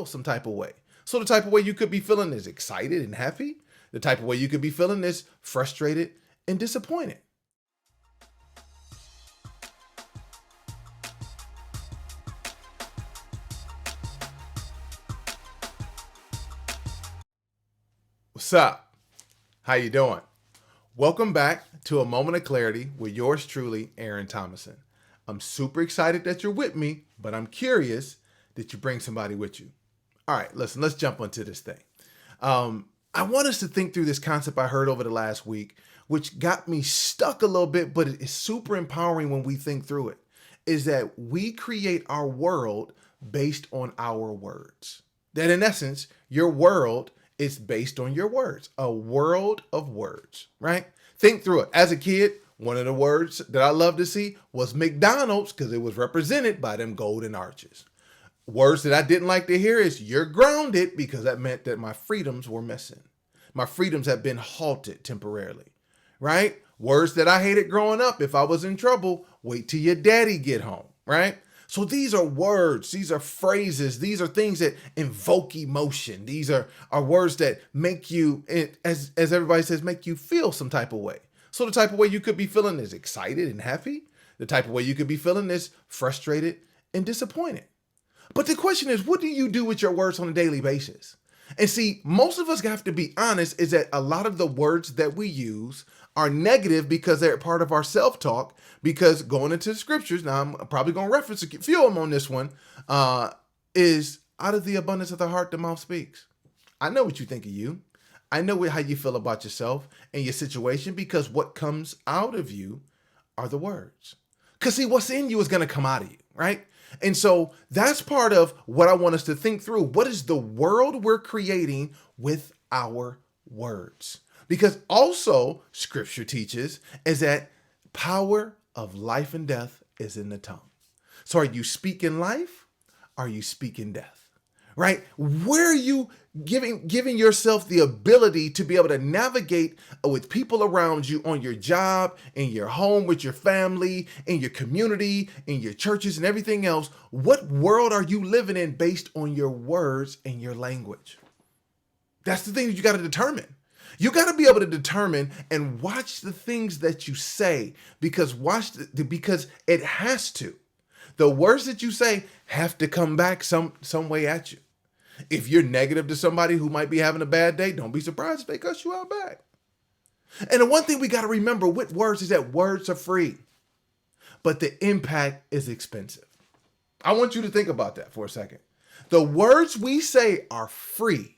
feel some type of way. So the type of way you could be feeling is excited and happy. The type of way you could be feeling is frustrated and disappointed. What's up? How you doing? Welcome back to A Moment of Clarity with yours truly, Aaron Thomason. I'm super excited that you're with me, but I'm curious that you bring somebody with you. All right, listen, let's jump into this thing. I want us to think through this concept I heard over the last week, which got me stuck a little bit, but it is super empowering when we think through it, is that we create our world based on our words. That in essence, your world is based on your words, a world of words, right? Think through it. As a kid, one of the words that I loved to see was McDonald's because it was represented by them golden arches. Words that I didn't like to hear is "you're grounded" because that meant that my freedoms were missing. My freedoms have been halted temporarily, right? Words that I hated growing up. If I was in trouble, wait till your daddy get home, right? So these are words, these are phrases, these are things that invoke emotion. These are words that make you, as everybody says, make you feel some type of way. So the type of way you could be feeling is excited and happy. The type of way you could be feeling is frustrated and disappointed. But the question is, what do you do with your words on a daily basis? And see, most of us have to be honest, is that a lot of the words that we use are negative because they're part of our self-talk, because going into the scriptures, now I'm probably going to reference a few of them on this one, is out of the abundance of the heart, the mouth speaks. I know what you think of you. I know how you feel about yourself and your situation, because what comes out of you are the words. Because see, what's in you is going to come out of you, right? And so that's part of what I want us to think through. What is the world we're creating with our words? Because also scripture teaches is that power of life and death is in the tongue. So are you speaking life? Are you speaking death? Right? Where are you giving yourself the ability to be able to navigate with people around you on your job, in your home, with your family, in your community, in your churches and everything else? What world are you living in based on your words and your language? That's the thing that you got to determine. You got to be able to determine and watch the things that you say, because because it has to. The words that you say have to come back some way at you. If you're negative to somebody who might be having a bad day, don't be surprised if they cuss you out back. And the one thing we got to remember with words is that words are free, but the impact is expensive. I want you to think about that for a second. The words we say are free,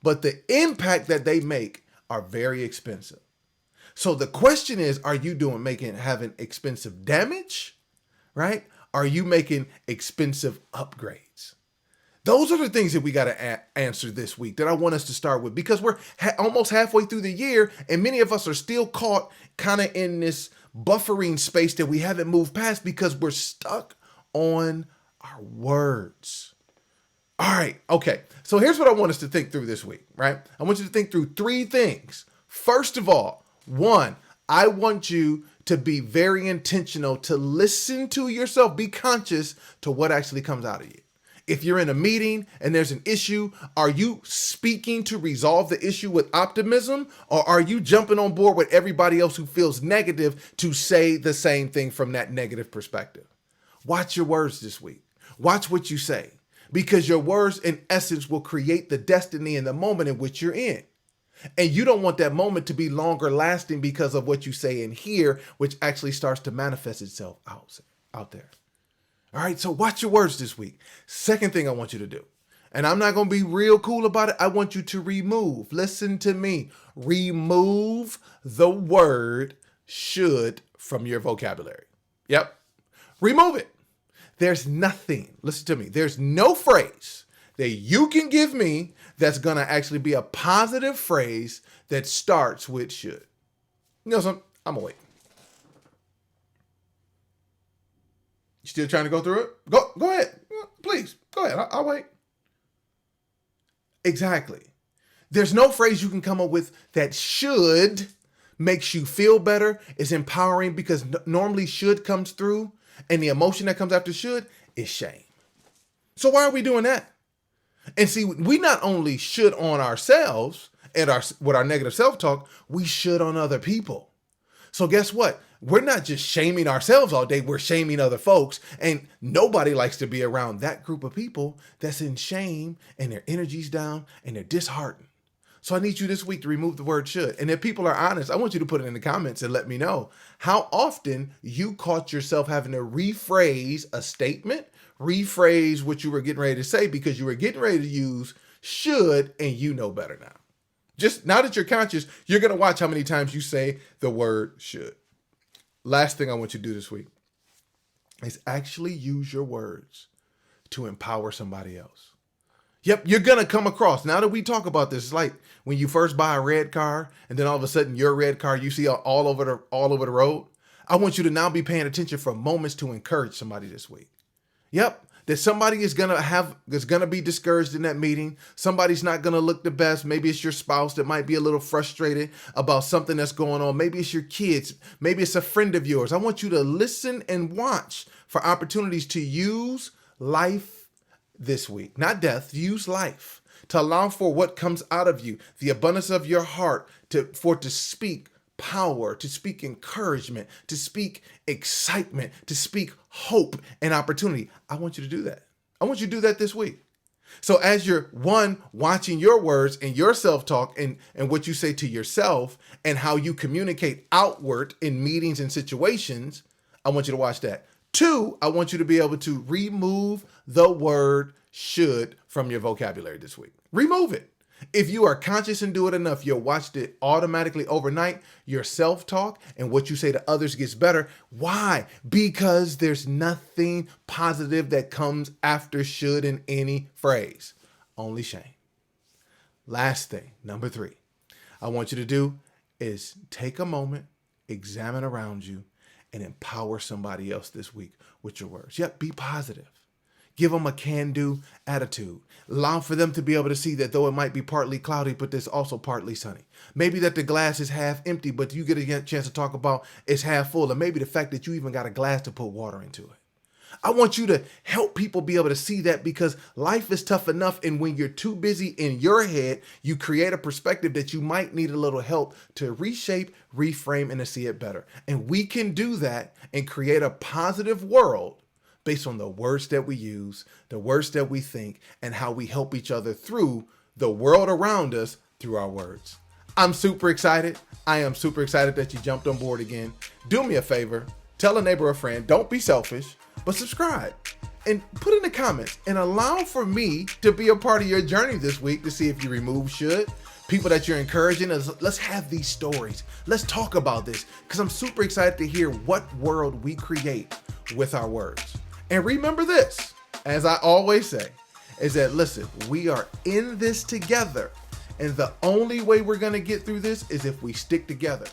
but the impact that they make are very expensive. So the question is, are you having expensive damage, right? Are you making expensive upgrades? Those are the things that we got to answer this week that I want us to start with, because we're almost halfway through the year and many of us are still caught kind of in this buffering space that we haven't moved past because we're stuck on our words. All right. Okay. So here's what I want us to think through this week, right? I want you to think through three things. First of all, one, I want you to be very intentional to listen to yourself, be conscious to what actually comes out of you. If you're in a meeting and there's an issue, are you speaking to resolve the issue with optimism, or are you jumping on board with everybody else who feels negative to say the same thing from that negative perspective? Watch your words this week. Watch what you say, because your words in essence will create the destiny in the moment in which you're in. And you don't want that moment to be longer lasting because of what you say in here, which actually starts to manifest itself out there. All right, so watch your words this week. Second thing I want you to do, and I'm not going to be real cool about it, I want you to listen to me, remove the word should from your vocabulary. Yep, remove it. There's nothing, listen to me, there's no phrase that you can give me that's going to actually be a positive phrase that starts with should. You know something? I'm going to wait. You still trying to go through it? Go ahead. Please, go ahead. I'll wait. Exactly. There's no phrase you can come up with that should makes you feel better, is empowering, because normally should comes through, and the emotion that comes after should is shame. So why are we doing that? And see, we not only should on ourselves and with our negative self-talk, we should on other people. So guess what? We're not just shaming ourselves all day, we're shaming other folks. And nobody likes to be around that group of people that's in shame and their energy's down and they're disheartened. So I need you this week to remove the word should. And if people are honest, I want you to put it in the comments and let me know how often you caught yourself having to rephrase a statement, rephrase what you were getting ready to say because you were getting ready to use should and you know better now. Just now that you're conscious, you're going to watch how many times you say the word should. Last thing I want you to do this week is actually use your words to empower somebody else. Yep, you're going to come across. Now that we talk about this, it's like when you first buy a red car and then all of a sudden your red car you see all over the road. I want you to now be paying attention for moments to encourage somebody this week. Yep, that somebody is going to be discouraged in that meeting. Somebody's not going to look the best. Maybe it's your spouse that might be a little frustrated about something that's going on. Maybe it's your kids. Maybe it's a friend of yours. I want you to listen and watch for opportunities to use life this week, not death. Use life to allow for what comes out of you, the abundance of your heart, to speak power, to speak encouragement, to speak excitement, to speak hope and opportunity. I want you to do that. I want you to do that this week. So as you're watching your words and your self-talk and what you say to yourself and how you communicate outward in meetings and situations, I want you to watch that. 2, I want you to be able to remove the word should from your vocabulary this week. Remove it. If you are conscious and do it enough, you'll watch it automatically overnight. Your self-talk and what you say to others gets better. Why? Because there's nothing positive that comes after should in any phrase. Only shame. Last thing, number 3, I want you to do is take a moment, examine around you, and empower somebody else this week with your words. Yep, be positive. Give them a can-do attitude. Allow for them to be able to see that though it might be partly cloudy, but there's also partly sunny. Maybe that the glass is half empty, but you get a chance to talk about it's half full. And maybe the fact that you even got a glass to put water into it. I want you to help people be able to see that because life is tough enough. And when you're too busy in your head, you create a perspective that you might need a little help to reshape, reframe, and to see it better. And we can do that and create a positive world based on the words that we use, the words that we think, and how we help each other through the world around us through our words. I'm super excited. I am super excited that you jumped on board again. Do me a favor, tell a neighbor or friend, don't be selfish, but subscribe and put in the comments and allow for me to be a part of your journey this week to see if you remove should. People that you're encouraging, let's have these stories. Let's talk about this because I'm super excited to hear what world we create with our words. And remember this, as I always say, is that, listen, we are in this together. And the only way we're going to get through this is if we stick together.